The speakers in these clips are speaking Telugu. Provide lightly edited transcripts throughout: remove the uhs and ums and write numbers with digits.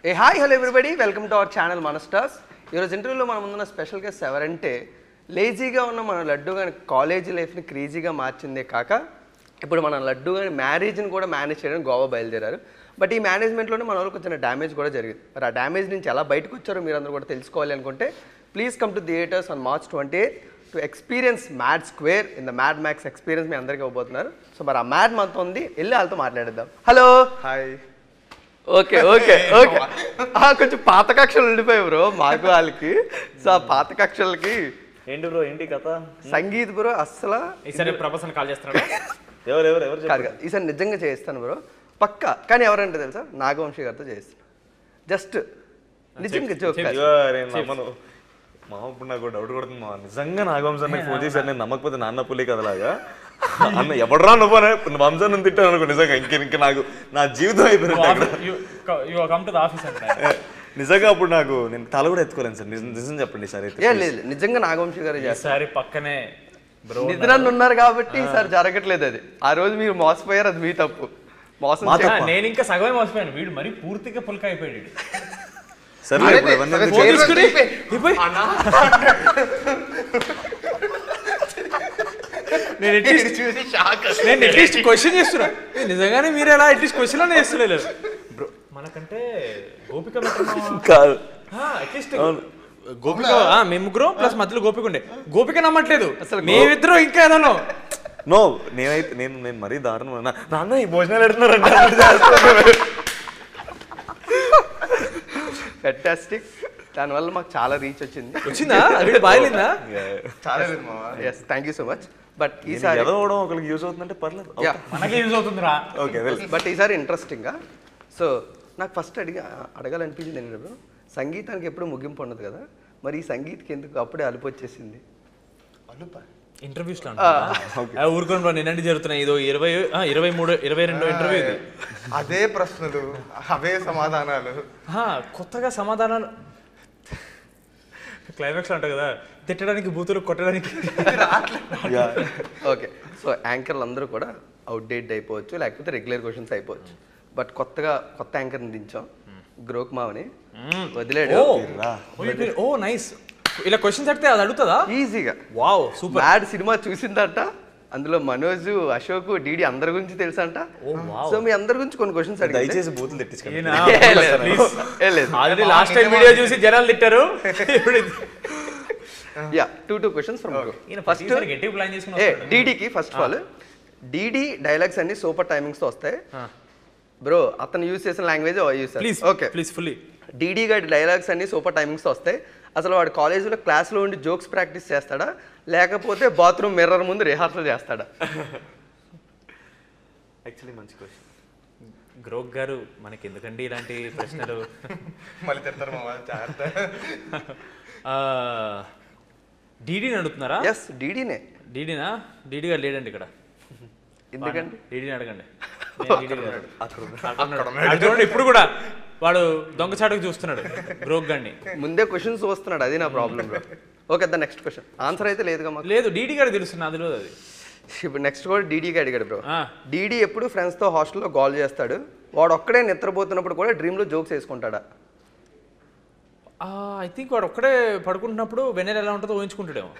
A hi hello everybody, welcome to our channel మన స్టార్స్. ఈరోజు ఇంటర్వ్యూలో మనం ముందున్న స్పెషల్ గెస్ట్ ఎవరంటే, లేజీగా ఉన్న మన లడ్డు గారి కాలేజీ లైఫ్ని క్రేజీగా మార్చిందే కాక ఇప్పుడు మన లడ్డు గారి మ్యారేజ్ని కూడా మేనేజ్ చేయడానికి గోవా బయలుదేరారు. బట్ ఈ మేనేజ్మెంట్లోనే మన వాళ్ళు కొంచెం డ్యామేజ్ కూడా జరిగింది. మరి ఆ డ్యామేజ్ నుంచి ఎలా బయటకు వచ్చారో మీరు అందరూ కూడా తెలుసుకోవాలి అనుకుంటే please come to theatres on March 28 to experience Mad Square in the Mad Max experience మీ అందరికీ ఇవ్వబోతున్నారు. సో మరి ఆ మ్యాడ్ మనతో ఉంది, వెళ్ళి వాళ్ళతో మాట్లాడేద్దాం. Hello hi. Okay okay okay కొంచెం పాత కక్షలు ఉండిపోయాయి బ్రో మాకు వాళ్ళకి. సో ఆ పాత కక్షలకి ఏంటి బ్రో, ఏంటి కథ? సంగీత్ బ్రో అస్సలు ఈసారి ప్రొఫెసర్ కాల్ చేస్తున్నాడు. ఎవరు కాదు కాదు, ఈసారి నిజంగా చేయిస్తాను బ్రో పక్కా. కానీ ఎవరంటే తెలుసా, నాగవంశీ గారితో చేయిస్తాను. జస్ట్ నిజంగా జోక్. నమ్మను మా ఇప్పుడు నాకు డౌట్ కొడుతుంది మా, నిజంగా నాగవంశాన్ని ఫోన్ చేశారు. నేను నమ్మకపోతే నాన్న పులి కదలాగా అన్న ఎవడరా నువ్వు వంశాన్ని తిట్టాను అనుకో. నిజంగా ఇంక నాకు నా జీవితం అయిపోయింది. నిజంగా అప్పుడు నాకు నేను తల కూడా ఎత్తుకోలేను సార్. నిజం చెప్పండి సార్. అయితే లేదు నిజంగా నాగవంశీ గారు ఈసారి పక్కనే నిద్రలు ఉన్నారు కాబట్టి ఈసారి జరగట్లేదు. అది ఆ రోజు మీరు మోసపోయారు, అది మీ తప్పు. మోసం నేను ఇంకా సగమే మోసపోయాను. వీడు మరీ పూర్తిగా పుల్క అయిపోయాడు. సరే నేను అట్లీస్ట్ క్వశ్చన్ చేస్తున్నా. నిజంగానే మీరు ఎలా అట్లీస్ట్ క్వశ్చన్ అనే చేస్తలేదు బ్రో. మనకంటే గోపిక కాదు అట్లీస్ట్ గోపిక, మేము ముగ్గురు ప్లస్ మధ్యలో గోపిక ఉండే. గోపిక నమ్మట్లేదు అసలు. మేమిద్దరు ఇంకా ఏదో నో. నేనైతే నేను మరీ దారుణం. నాన్న ఈ భోజనాలు పెడుతున్నారంటే ఫెంటాస్టిక్. దానివల్ల మాకు చాలా రీచ్ వచ్చిందా బాగా చాలా. Yes, thank you so much. But ఈసారి చదవడం ఒకరికి యూజ్ అవుతుందంటే పర్లేదు, మనకి యూజ్ అవుతుందిరా. ఓకే. బట్ ఈసారి ఇంట్రెస్టింగ్గా. సో నాకు ఫస్ట్ అడగాలనిపించింది ఏంటంటే, సంగీతానికి ఎప్పుడు ముగింపు ఉండదు కదా, మరి ఈ సంగీత్కి ఎందుకు అప్పుడే అలుపు వచ్చేసింది? ఇంటర్వ్యూస్ ఊరుకొని నిన్నటి జరుగుతున్నాయి. ఇదో 22 ఇంటర్వ్యూ ఇది. అదే ప్రశ్నలు, అవే సమాధానాలు, కొత్తగా సమాధానాలు. క్లైమాక్స్ అంటారు కదా, తిట్టడానికి బూతులు కొట్టడానికి. ఓకే, సో యాంకర్లు అందరూ కూడా అవుట్డేట్ అయిపోవచ్చు, లేకపోతే రెగ్యులర్ క్వశ్చన్స్ అయిపోవచ్చు. బట్ కొత్త యాంకర్ని దించాం, గ్రోక్ మావని వదిలేడు. ఓ నైస్. ఇలా క్వశ్చన్స్ అడిగితే అది అడుగుతుందా ఈజీగా? Wow super. మ్యాడ్ సినిమా చూసిందంట, అందులో మనోజ్, అశోక్, డీడీ అందరి గురించి తెలుసంట. సో మీ అందరి గురించి కొన్ని క్వశ్చన్స్ అడిగి దయచేసి బూతులు తెట్టించుకోండి. ఆల్రెడీ లాస్ట్ టైం వీడియో చూసి జనాలు తిట్టారు. Yeah, two questions from Grok. First డీడీకి. First of all, DD dialogues అన్ని సూపర్ టైమింగ్స్ తో వస్తాయి బ్రో. అతను యూజ్ చేసిన language okay please fully. DD గారి డైలాగ్స్ అన్ని సూపర్ టైమింగ్స్ తో వస్తాయి. అసలు వాడు కాలేజీలో క్లాస్లో ఉండి జోక్స్ ప్రాక్టీస్ చేస్తాడా, లేకపోతే బాత్రూమ్ మిర్రర్ ముందు రిహార్సల్ చేస్తాడా? యాక్చువల్లీ మంచి క్వశ్చన్. గ్రోక్ గారు మనకి ఎందుకండి ఇలాంటి ప్రశ్నలు? మళ్ళీ తిడతారు మా వాళ్ళు జాగ్రత్త. డీడీని అడుగుతున్నారా? ఎస్, డీడీనే. డీడీనా? డీడీ గారు లేడండి ఇక్కడ. ఎందుకండి? డీడీని అడగండి. చూడండి ఇప్పుడు కూడా వాడు దొంగచాటుకు చూస్తున్నాడు గ్రోక్ గారిని. ముందే క్వశ్చన్స్ వస్తున్నాడు, అది నా problem. Okay, the next question. Answer అయితే లేదుగా మాకు. లేదు, డీడీ గారు తెలుస్తుంది, అది లేదు. అది ఇప్పుడు నెక్స్ట్ కూడా డీడీకి అడిగాడు బ్రో. డీడీ ఎప్పుడు ఫ్రెండ్స్తో హాస్టల్లో కాల్ చేస్తాడు, వాడు ఒక్కడే నిద్రపోతున్నప్పుడు కూడా డ్రీమ్లో జోక్స్ వేసుకుంటాడా? ఐ థింక్ వాడు ఒక్కడే పడుకుంటున్నప్పుడు వెన్నెల ఎలా ఉంటుందో ఊహించుకుంటాడేమో.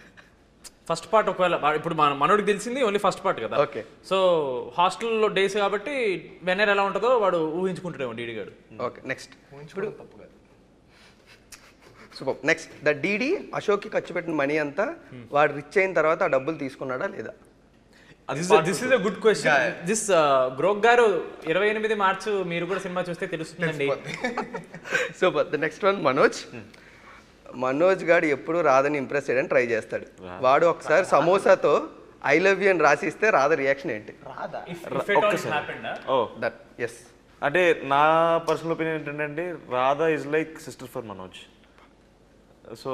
ఫస్ట్ పార్ట్ ఒకవేళ ఇప్పుడు మనోడికి తెలిసింది ఓన్లీ ఫస్ట్ పార్ట్ కదా. ఓకే, సో హాస్టల్లో డేస్ కాబట్టి వెన్నెల ఎలా ఉంటుందో వాడు ఊహించుకుంటాడేమో డీడీ గారు. Okay, next. Super. Next, the DD అశోక్కి ఖర్చు పెట్టిన మనీ అంతా వాడు రిచ్ అయిన తర్వాత ఆ డబ్బులు తీసుకున్నాడా లేదా? This is a good question. This Grok గారు 28 మార్చ్ మీరు కూడా సినిమా చూస్తే తెలుస్తుందండి. Super. The next one, Manoj గారు ఎప్పుడు రాధని ఇంప్రెస్ చేయడానికి ట్రై చేస్తాడు. వాడు ఒకసారి సమోసాతో ఐ లవ్ యూ అని రాసిస్తే రాధ రియాక్షన్ ఏంటి? ఎస్, అంటే నా పర్సనల్ ఒపీనియన్ ఏంటంటే Radha is like sister for Manoj. So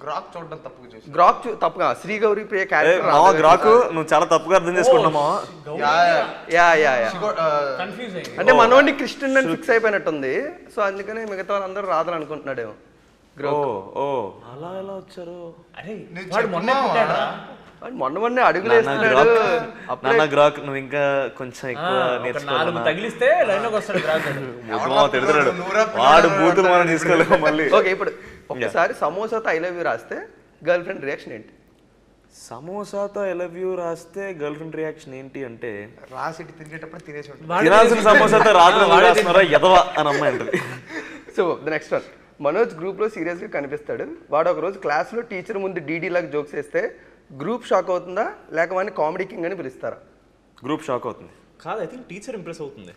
Grok చూడడం తప్పుగా చూసి, గ్రాక్ తప్పుగా శ్రీగౌరి ప్రియ క్యారెక్టర్ గ్రాక్ నువ్వు చాలా తప్పుగా అర్థం చేసుకున్నామా? అంటే మనోడిని క్రిస్టియన్ అని ఫిక్స్ అయిపోయినట్టుంది. సో అందుకనే మిగతా వాళ్ళందరూ రాధని అనుకుంటున్నాడేమో. అలా ఎలా వచ్చారు? అరే వాడు మొన్న పుట్టాడా? మొన్న అడుగులు వేస్తున్నాడు. నాన్న గ్రాక్ నువ్వు ఇంకా కొంచెం ఎక్కువ ఒక నేర్చుకోవాలి 4 తగిలిస్తే లైన్లోకి వస్తాడు గ్రాక్ తిడుతున్నాడు వాడు బూతులు మనం తీసుకోలేము మళ్ళీ. ఓకే, ఇప్పుడు ఒకసారి సమోసాతో ఐ లవ్ యూ రాస్తే గర్ల్ ఫ్రెండ్ రియాక్షన్ ఏంటి? సమోసాతో ఐ లవ్ యూ రాస్తే గర్ల్ ఫ్రెండ్ రియాక్షన్ ఏంటి అంటే రాసి తిరిగేటప్పుడు తినేసి ఉంటుంది. తినాల్సిన సమోసాతో రాత్రి రాస్తున్నారా ఎదవా అని అమ్మాయి అంటది. So the next one, Manoj గ్రూప్లో సీరియస్గా కనిపిస్తాడు. వాడు ఒక రోజు క్లాస్లో టీచర్ ముందు డీడీ లాగా జోక్స్ వేస్తే గ్రూప్ షాక్ అవుతుందా లేక వాడిని కామెడీ కింగ్ అని పిలుస్తారా? గ్రూప్ షాక్ అవుతుంది. కాదు, ఐ థింక్ టీచర్ ఇంప్రెస్ అవుతుంది.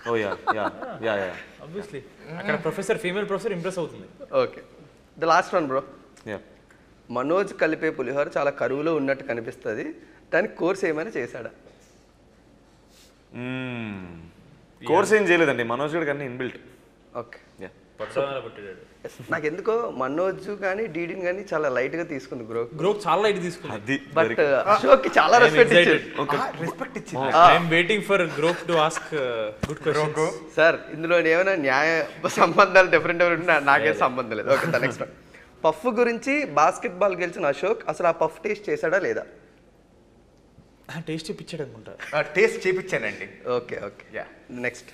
Oh yeah yeah yeah yeah obviously అక్కడ ప్రొఫెసర్ ఫీమేల్ ప్రొఫెసర్ ఇంప్రెస్ అవుతుంది. Okay, the last one bro. Yeah Manoj కలిపే పులిహోర చాలా కరువులో ఉన్నట్టు కనిపిస్తుంది, దానికి కోర్స్ ఏమైనా చేశాడా? కోర్స్ ఏం చేయలేదండి, మనోజ్ గడికి అన్ని ఇన్బిల్ట్. ఓకే, యా పట్టాడు నాకు ఎందుకో మనోజ్ కానీ డీడీని కానీ చాలా లైట్గా తీసుకుంది బ్రో. గ్రోక్ చాలా లైట్ తీసుకుంది. అది బట్ అశోక్కి చాలా రెస్పెక్ట్ ఇచ్చాడు. రెస్పెక్ట్ ఇచ్చింది. I'm waiting for Grok to ask good questions. Sir ఇందులో ఏమైనా న్యాయ సంబంధాలు డిఫరెంట్ నాకే సంబంధం లేదు. Okay, the next one, puff గురించి బాస్కెట్బాల్ గెలిచిన అశోక్ అసలు ఆ పఫ్ టేస్ట్ చేశాడా లేదా? టేస్ట్ చూపించాడు అనుకుంటా. టేస్ట్ చేపించానండి. ఓకే ఓకే, నెక్స్ట్,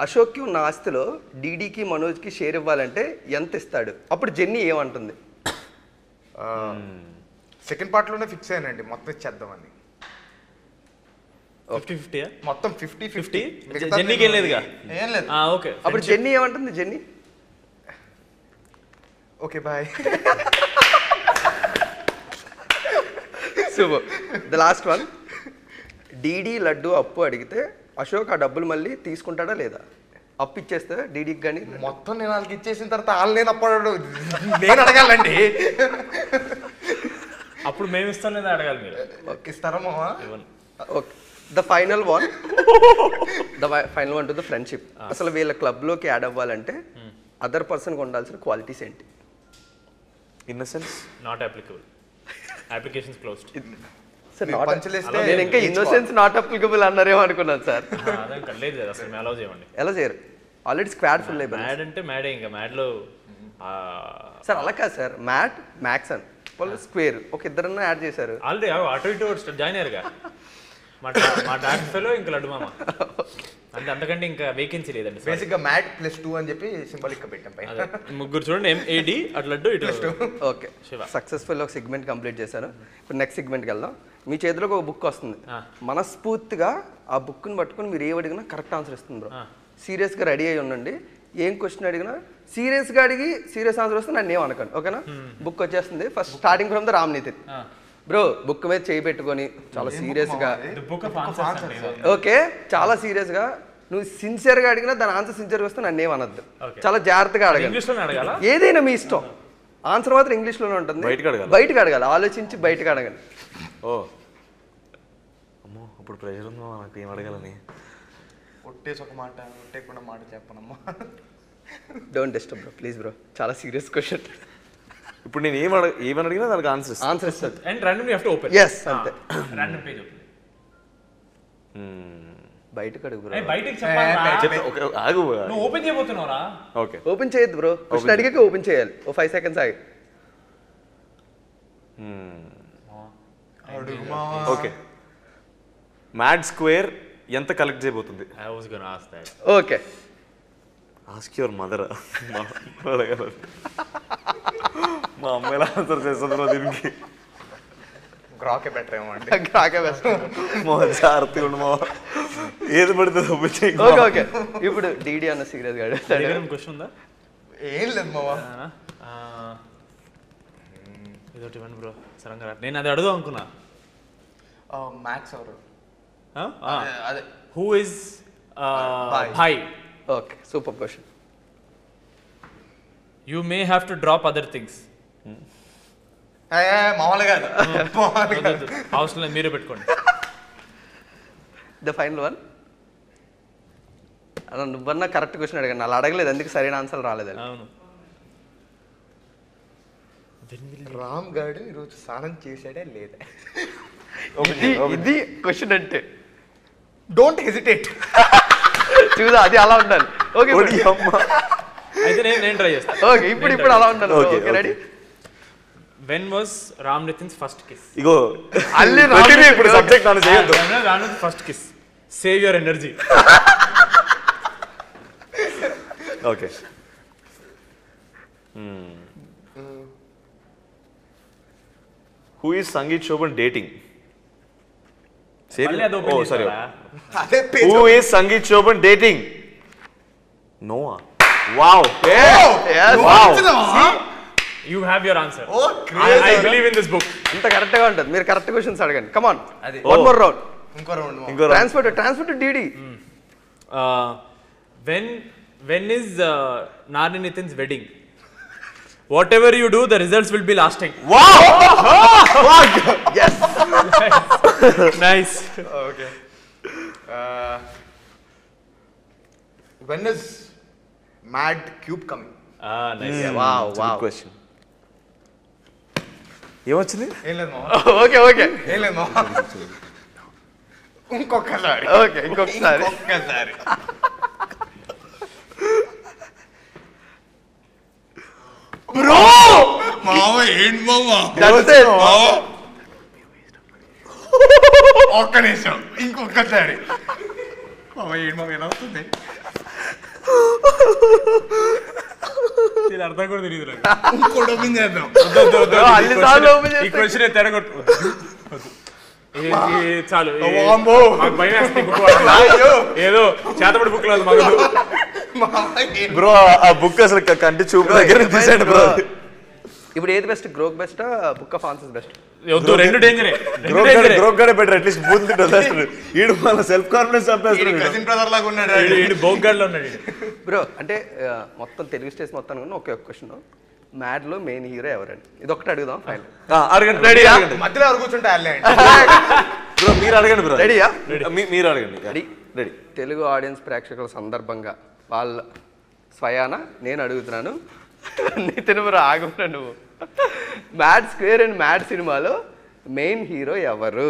అశోక్కి ఉన్న ఆస్తిలో డీడీకి మనోజ్కి షేర్ ఇవ్వాలంటే ఎంత ఇస్తాడు? అప్పుడు జెన్నీ ఏమంటుంది? సెకండ్ పార్ట్ లోనే ఫిక్స్ అయ్యానండి, మొత్తం ఇచ్చేద్దామని. 50-50 మొత్తం 50-50. జెన్నీకి ఏం లేదుగా? ఏం లేదు. ఓకే, అప్పుడు జెన్నీ ఏమంటుంది? Jenny okay bye. Super. The last one, డీడీ లడ్డు అప్పు అడిగితే అశోక్ ఆ డబ్బులు మళ్ళీ తీసుకుంటాడా లేదా? అప్పు ఇచ్చేస్తే డీడీకి కానీ మొత్తం నేను వాళ్ళకి ఇచ్చేసిన తర్వాత వాళ్ళు నేను అప్పుడు నేను అడగాలండి. అప్పుడు మేము ఇస్తాం లేదా అడగాలి మీరు. ఇస్తారా మావా? Okay, the final one to the friendship. అసలు వీళ్ళ క్లబ్లోకి యాడ్ అవ్వాలంటే అదర్ పర్సన్కి ఉండాల్సిన క్వాలిటీస్ ఏంటి? Innocence not applicable, applications closed. పంచలేస్తే నేను ఇంకా ఇన్నోసెన్స్ నాట్ అప్లికబుల్ అన్నారేమో అనుకున్నాను సార్. అదే లేదు అసలు మేము అలౌ చేయమండి. ఎలా చేయరు? ఆల్రెడీ స్క్వాడ్ ఫుల్ అయిపోయింది. మ్యాడ్ అంటే మ్యాడే, ఇంకా మ్యాడ్లో సార్ అలా కాదు సార్, మ్యాట్ మ్యాక్స్ అని స్క్వేర్ ఒక ఇద్దరన్నా యాడ్ చేశారు. ఆల్రెడీ అటు ఇటు జాయిన్ అయ్యారుగా. మా డాక్టర్ ఫెలో ఇంకా లడ్డు మామ అంటే అంతకంటే ఇంకా వేకెన్సీ లేదండి. బేసిక్ గా మ్యాట్ +2 అని చెప్పి సింబాలిక్ గా పెట్టాం పైన. ముగ్గురు చూడండి, MAD అటు లడ్డు ఇటు. ఓకే, సక్సెస్ఫుల్ ఒక సెగ్మెంట్ కంప్లీట్ చేశాను. ఇప్పుడు నెక్స్ట్ సెగ్మెంట్కి వెళ్దాం. మీ చేతిలోకి ఒక బుక్ వస్తుంది, మనస్ఫూర్తిగా ఆ బుక్ని పట్టుకుని మీరు ఏ అడిగినా కరెక్ట్ ఆన్సర్ ఇస్తుంది బ్రో. సీరియస్గా రెడీ అయ్యి ఉండండి. ఏం క్వశ్చన్ అడిగినా సీరియస్గా అడిగి సీరియస్ ఆన్సర్ వస్తే నన్ను ఏమనకండి, ఓకేనా? బుక్ వచ్చేస్తుంది. ఫస్ట్ స్టార్టింగ్ ఫ్రమ్ ద రామ్నీతి బ్రో. బుక్ మీద చేయి పెట్టుకొని చాలా సీరియస్గా, ఓకే, చాలా సీరియస్గా నువ్వు సిన్సియర్గా అడిగినా దాని ఆన్సర్ సిన్సియర్గా వస్తే నన్ను ఏమనద్దు. చాలా జాగ్రత్తగా అడగాలి, ఏదైనా మీ ఇష్టం. ఆన్సర్ మాత్రం ఇంగ్లీష్లోనే ఉంటుంది. బయటకు అడగాలి, ఆలోచించి బయటకు అడగాలి. ఓ అమ్మో, అప్పుడు ప్రెషర్ ఉందా నాకు ఏం అడగాలని. ఒట్టేసి ఒక మాట ఒట్టేయకుండా మాట చెప్పనమ్మా. Don't disturb bro, please bro, చాలా సీరియస్ క్వశ్చన్. ఇప్పుడు నేను ఏమని అడిగినా దానికి ఆన్సర్ ఇస్తుంది. And random you have to open. yes అంతే. Random page open. బయటకు అడుగు బ్రో. బయటికి చెప్పాలి. ఓకే ఆగు. నువ్వు ఓపెన్ చేయబోతున్నావురా? ఓకే, ఓపెన్ చేయొద్దు బ్రో, క్వశ్చన్ అడిగాక ఓపెన్ చేయాలి. ఓ 5 సెకండ్స్ ఆగి. ఓకే, మ్యాడ్ స్క్వేర్ ఎంత కలెక్ట్ చేయబోతుంది? I was gonna ask that. Okay, ask your mother. మా అమ్మ ఎలా ఆన్సర్ చేస్తుందో దీనికి. గ్రాకే బెటర్ ఏమో అండి. గ్రాకే బెస్ట్. జాగ్రత్తగా ఉండు మా, ఏది పడితే ఓకే ఓకే. ఇప్పుడు డీడీ అన్న సీరియస్ గా అడుగుతాడు. క్వశ్చన్ ఉందా? ఏం లేదు మావా. ఇదొకటి ఇవ్వండి బ్రో సరంగా. నేను అది అడుగుదాం అనుకున్నా. మ్యాథ్స్ ఎవరు? అదే who is Bhai? Okay, super question. You may have to drop other things. మామూలుగా అవసరం లేదు, మీరే పెట్టుకోండి. The final one. అలా నువ్వన్నా కరెక్ట్ క్వశ్చన్ అడిగాను, అలా అడగలేదు, అందుకు సరైన ఆన్సర్ రాలేదు. అవును. రామ్ గారు ఈరోజు స్నానం చేశాడే లేదా? ఇది క్వశ్చన్ అంటే డోంట్ హెసిటేట్. చూదా, అది అలా ఉండాలి. ఓకే అయితే నేను ట్రై చేస్తాను. ఓకే, ఇప్పుడు అలా ఉండాలి. Okay ready. When was Ram Nithin's first kiss? Ego పెట్టింది ఇప్పుడు సబ్జెక్ట్ నన్ను చేయొద్దు. Ram Nithin's first kiss. Save your energy. Okay. Who is Sangeeth Shobhan dating? మళ్ళీ అది open సరే. చేస్తారా? అదే who is Sangeeth Shobhan dating? నోవా. Wow. You have your answer. Oh, I believe in this book. అంత కరెక్ట్ గా ఉంటుంది. మీరు కరెక్ట్ క్వశ్చన్స్ అడగండి. కమాన్, అది. One more round. ఇంకో రౌండ్. ఇంకో transfer to DD. When is Narni Nitin's wedding? Whatever you do, the results will be lasting. yes. Nice. Okay. When is Mad Cube coming? Nice. wow. Question. ఏమొచ్చింది? ఏం లేదు మామ. ఓకే ఏం లేదు మామ. ఇంకొకసారి. ఇంకొకసారి. బ్రో మామ ఏంటి మామ? That's it. ఒక్క నిమిషం ఇంకొకసారి. మామ ఏంటి మామ ఎలా అవుతుంది? ఇది అర్థం కూడా తెలియదు నాకు. ఇంకోటి ఓపెన్ చేద్దాం. అన్నిసార్లు ఓపెన్ ఈ చేస్తే క్వశ్చన్ తెరగొట్టు. చాలు. వామ్మో. మాకు భయం వేస్తుంది book పట్టుకోవాలి. ఏదో చేతబడి బుక్ లేదు మాకు. మామ ఏంటి? బ్రో ఆ బుక్ అసలు కంటి చూపు దగ్గర తీసాడు బ్రో. ఇప్పుడు ఏది బెస్ట్? గ్రోక్ బెస్టా, బుక్ ఆఫ్ ఆన్సర్స్ బెస్ట్? వద్దు, రెండు డేంజరే. గ్రోక్ గడే బెటర్. అట్లీస్ట్ బూత్ తింటాడు. ఈడు మన సెల్ఫ్ కాన్ఫిడెన్స్ చంపేస్తాడు. కజిన్ బ్రదర్ లాగా ఉన్నాడు. బోగ్గాడ్లో ఉన్నాడు. బ్రో అంటే మొత్తం తెలుగు స్టేట్స్ మొత్తం ఒకే ఒక క్వశ్చన్. మ్యాడ్ లో మెయిన్ హీరో ఎవరండి? ఇది ఒకటి అడుగుదాం ఫైనల్. అడగండి. రెడీ? మధ్యలో ఎవరు కూర్చుంటే అల్లే. బ్రో మీరు అడగండి బ్రో. రెడీయా? మీరు అడగండి. రెడీ. తెలుగు ఆడియన్స్ ప్రేక్షకుల సందర్భంగా వాళ్ళ స్వయాన నేను అడుగుతున్నాను. నితిన్ బ్రో ఆగున్నా నువ్వు. మ్యాడ్ స్క్వేర్ అండ్ మ్యాడ్ సినిమాలో మెయిన్ హీరో ఎవరు?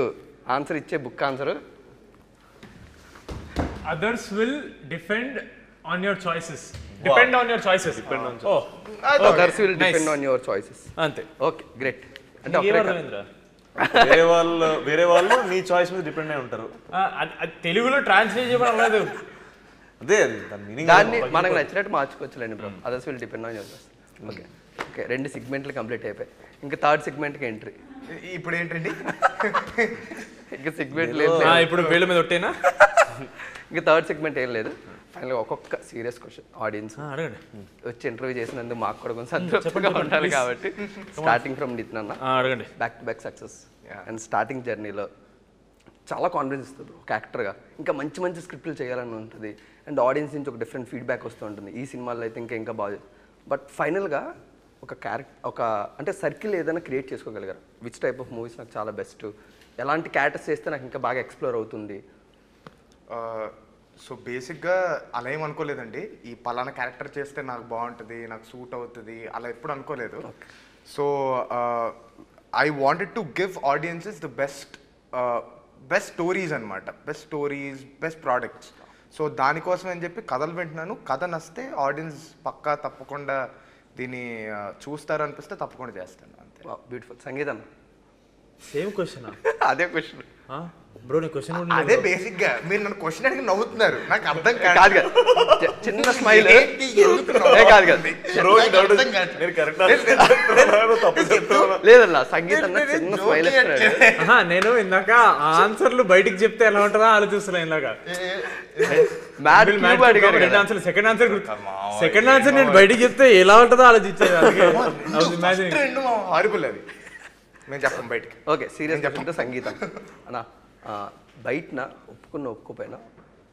ఆన్సర్ ఇచ్చే book answer. Others will depend on your choices. Depend on your choices. Oh, others will Nice. Depend on your choices. అంతే. Okay great. అంటే నీకేం ఒకటే అర్థమైందిరా? వేరే వాళ్ళు నీ చాయిస్ మీద డిపెండ్ అయి ఉంటారు. అది తెలుగులో ట్రాన్స్లేట్ చేయడం లేదు. అదే దాని మీనింగ్. దాన్ని మనకు నచ్చినట్టు మార్చుకోవచ్చులేండి bro. Others will depend on your choice. Okay okay, 2 సెగ్మెంట్లు కంప్లీట్ అయిపోయాయి. ఇంకా థర్డ్ సెగ్మెంట్కి ఎంట్రీ. ఇప్పుడు ఏంటండి? ఇంకా సెగ్మెంట్ లేదు. ఇప్పుడు వేళ్ళ మీద ఒట్టేనా? ఇంకా థర్డ్ సెగ్మెంట్ ఏం లేదు. ఫైనల్గా ఒక్కొక్క సీరియస్ క్వశ్చన్ ఆడియన్స్ అడగండి. వచ్చి ఇంటర్వ్యూ చేసినందుకు మాకు కూడా కొంచెం సంతృప్తిగా ఉండాలి కాబట్టి స్టార్టింగ్ ఫ్రమ్ నితిన్ అన్న. అడగండి. Back to back success and starting జర్నీలో చాలా కాన్ఫిడెన్స్ ఇస్తుంది ఒక యాక్టర్గా. ఇంకా మంచి మంచి స్క్రిప్ట్లు చేయాలని ఉంటుంది అండ్ ఆడియన్స్ నుంచి ఒక డిఫరెంట్ ఫీడ్బ్యాక్ వస్తూ ఉంటుంది. ఈ సినిమాలో అయితే ఇంకా బాగా. బట్ ఫైనల్గా ఒక అంటే సర్కిల్ ఏదైనా క్రియేట్ చేసుకోగలిగారు. విచ్ టైప్ ఆఫ్ మూవీస్ నాకు చాలా బెస్ట్, ఎలాంటి క్యారెక్టర్స్ చేస్తే నాకు ఇంకా బాగా ఎక్స్ప్లోర్ అవుతుంది? సో బేసిక్గా అలా ఏం అనుకోలేదండి. ఈ పలానా క్యారెక్టర్ చేస్తే నాకు బాగుంటుంది, నాకు సూట్ అవుతుంది, అలా ఎప్పుడు అనుకోలేదు. So I wanted to give audiences the best stories అనమాట. Best stories, best products. So దానికోసం అని చెప్పి కథలు వింటున్నాను. కథ నస్తే ఆడియన్స్ పక్కా తప్పకుండా దీన్ని చూస్తారు అనిపిస్తే తప్పకుండా చేస్తాను. అంతే. బ్యూటిఫుల్. సంగీతం సేమ్ క్వశ్చన్. అదే క్వశ్చన్ బ్రో. నీ క్వశ్చన్ అదే బేసిక్ గా మీరు నన్ను క్వశ్చన్ అడిగి నవ్వుతున్నారు. నాకు అర్థం కాదు కదా. చిన్న స్మైల్ లేదన్నా. సంగీతం చిన్న స్మైల్. నేను ఇందాక ఆన్సర్లు బయటికి చెప్తే ఎలా ఉంటుందో ఆలోచిస్తున్నా. ఇందాక సెకండ్ ఆన్సర్ నేను బయటికి చెప్తే ఎలా ఉంటుందో ఆలోచించేది. హారిబుల్ అది. నేను చెప్పను బయటికి. ఓకే సీరియస్ చెప్తుంటే సంగీతం అన్న బయటన ఒప్పుకోపోయినా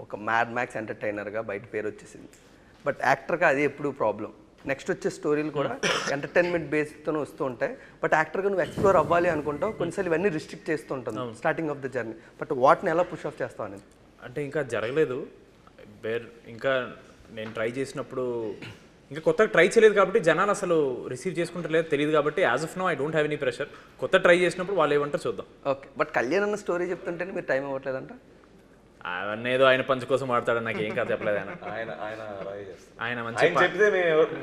ఒక మ్యాడ్ మ్యాక్స్ ఎంటర్టైనర్గా బయట పేరు వచ్చేసింది. బట్ యాక్టర్గా అది ఎప్పుడు ప్రాబ్లం. నెక్స్ట్ వచ్చే స్టోరీలు కూడా ఎంటర్టైన్మెంట్ బేస్తో వస్తూ ఉంటాయి. బట్ యాక్టర్గా నువ్వు ఎక్స్ప్లోర్ అవ్వాలి అనుకుంటావు. కొన్నిసార్లు ఇవన్నీ రిస్ట్రిక్ట్ చేస్తూ ఉంటాను starting of the journey. But వాటిని ఎలా పుష్ ఆఫ్ చేస్తావు అనేది అంటే ఇంకా జరగలేదు. ఇంకా నేను ట్రై చేసినప్పుడు ఇంకా కొత్తగా ట్రై చేయలేదు కాబట్టి జనాలు అసలు రిసీవ్ చేసుకుంటలేదు తెలియదు కాబట్టి as of no I don't have any pressure. కొత్త ట్రై చేసినప్పుడు వాళ్ళు ఏమంటారు చూద్దాం. ఓకే. బట్ కళ్యాణ్ అన్న స్టోరీ చెప్తుంటేనే మీరు టైం అవ్వట్లేదంట. అవన్నీ ఏదో ఆయన పంచు కోసం వాడతాడు. నాకు ఏం కాదు చెప్పలేదు. ఆయన మంచి చెప్తే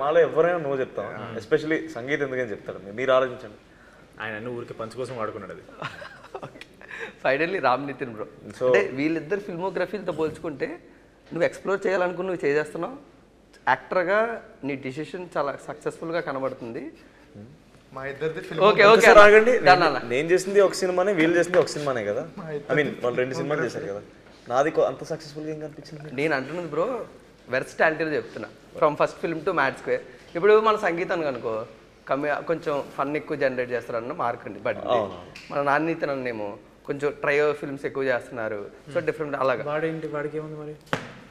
మాలో ఎవరైనా నువ్వు చెప్తాం. ఎస్పెషల్లీ సంగీతం ఎందుకని చెప్తాడు. మీరు ఆలోచించండి. ఆయన అన్ని ఊరికి పంచు కోసం వాడుకున్నాడు అది. ఫైనల్లీ రామ్ నితిన్ బ్రో, అంటే వీళ్ళిద్దరు ఫిల్మోగ్రఫీలతో పోల్చుకుంటే నువ్వు ఎక్స్ప్లోర్ చేయాలనుకుని నువ్వు చేసేస్తున్నావు. యాక్టర్గా నీ డిసిషన్ చాలా సక్సెస్ఫుల్గా కనబడుతుంది. మా ఇద్దరిది ఓకే ఓకే రాగండి. నేను చేసింది ఒక సినిమానే, వీళ్ళు చేసింది ఒక సినిమానే కదా. ఐ మీన్ వాళ్ళు 2 సినిమాలు చేశారు కదా. నాది అంత సక్సెస్ఫుల్గా ఏం కనిపించింది? నేను అంటున్నది బ్రో వెర్స్టాలిటీలో చెప్తున్నా, from first film to mad square. ఇప్పుడు మన సంగీతానికి అనుకో కొంచెం ఫన్ ఎక్కువ జనరేట్ చేస్తారన్న మార్క్ అండి. బట్ మన నాన్నీతి నన్నేమో కొంచెం ట్రయో ఫిల్మ్స్ ఎక్కువ చేస్తున్నారు. సో డిఫరెంట్ అలాగా. వాడికి ఏముంది మరి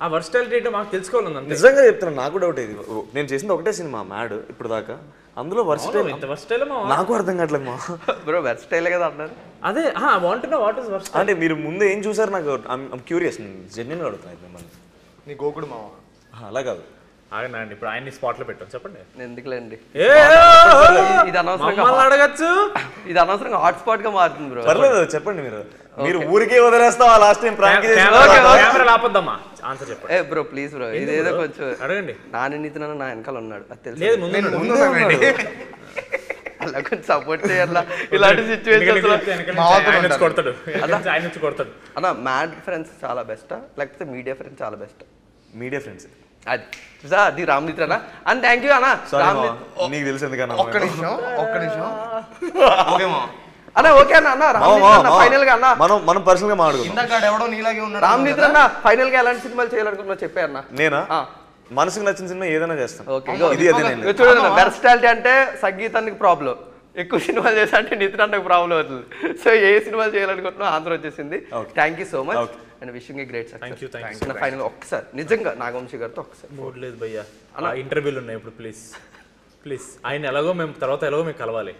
ఆ వర్స్టాలిటీ ఏంటో మాకు తెలుసుకోవాలి. నిజంగా చెప్తున్నాను, నాకు డౌట్ ఇది. నేను చేసింది ఒకటే సినిమా మ్యాడ్ ఇప్పుడు దాకా, అందులో వర్స్టైల్ నాకు అర్థం కావట్లేదు మా బ్రో. వెర్స్టైల్ కదా అన్నారు. అదే want know what is versatile అంటే మీరు ముందు ఏం చూసారు నాకు క్యూరియస్, జెన్యున్గా అడుగుతున్నాను మిమ్మల్ని. నీ గోకుడు మావా అలా కాదు, ఆగండి ఇప్పుడు ఆయన్ని స్పాట్లో పెట్టాం చెప్పండి. ఎందుకులేండి, ఇది ఇది అనవసరంగా అడగచ్చు, ఇది అనవసరంగా హాట్స్పాట్ గా మారుతుంది బ్రో. పర్లేదు చెప్పండి. మీరు ఊరికే వదిలేస్తావా లాస్ట్ టైం ప్రాంక్ కెమెరా ఆపొద్దమ్మా, ఆన్సర్ చెప్పండి. ఏ బ్రో ప్లీజ్ బ్రో, ఇదేదో కొంచెం అడగండి. నాని నితిన్ నా వెనకాల ఉన్నాడు, అది తెలుసు. లేదు ముందు అలా కొంచెం సపోర్ట్ చేయాల ఇలాంటి సిచ్యువేషన్స్ కొడతాడు, ఆయన నుంచి కొడతాడు. అన్న మ్యాడ్ ఫ్రెండ్స్ చాలా బెస్టా లేకపోతే మీడియా ఫ్రెండ్స్ చాలా బెస్ట్? Media friends. అది చూసా, అది రామ్ నితిన్ అన్న. అండ్ థ్యాంక్ యూ అన్న. నీకు తెలుసు ఎందుకన్నా. ఒక్క నిమిషం ఓకే మా అన్న ఓకే అన్న. అన్న రామ్ నితిన్ అన్న ఫైనల్ గా అన్న మనం పర్సనల్ గా మాట్లాడుకుందాం. ఇందాక ఎవడో నీలాగే ఉన్నాడు. రామ్ నితిన్ అన్న ఫైనల్ గా ఎలాంటి సినిమాలు చేయాలనుకున్నా చెప్పే అన్న. నేనా మనసుకు నచ్చిన సినిమా ఏదైనా చేస్తాను. ఇది చూడండి, వెర్స్టాలిటీ అంటే సంగీతానికి ప్రాబ్లం, ఎక్కువ సినిమాలు చేసా అంటే నితిన్ అన్నకు ప్రాబ్లం అవుతుంది. సో ఏ సినిమాలు చేయాలనుకుంటున్నా ఆన్సర్ వచ్చేసింది. Thank you so much and wishing a great success. Final ఒక్కసారి నిజంగా నాగవంశీ గారితో ఒక్కసారి. మూడ్ లేదు భయ్యా, ఇంటర్వ్యూలు ఉన్నాయి ఇప్పుడు, ప్లీజ్ ఆయన ఎలాగో మేము తర్వాత ఎలాగో మేము కలవాలి.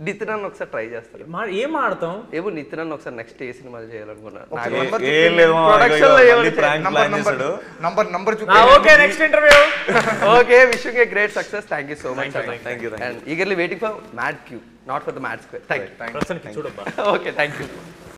నితిన్ అన్న ఒకసారి ట్రై చేస్తారు. ఏం ఆడతాం ఏమో నితిన్ అన్న ఒకసారి నెక్స్ట్ ఏ సినిమాలు చేయాలనుకున్నారు? Okay next interview. Okay, wishing a great success. Thank you so much and eagerly waiting for Mad Cube, not for the Mad Square. Thank you. చూడబ్బా. Okay thank you.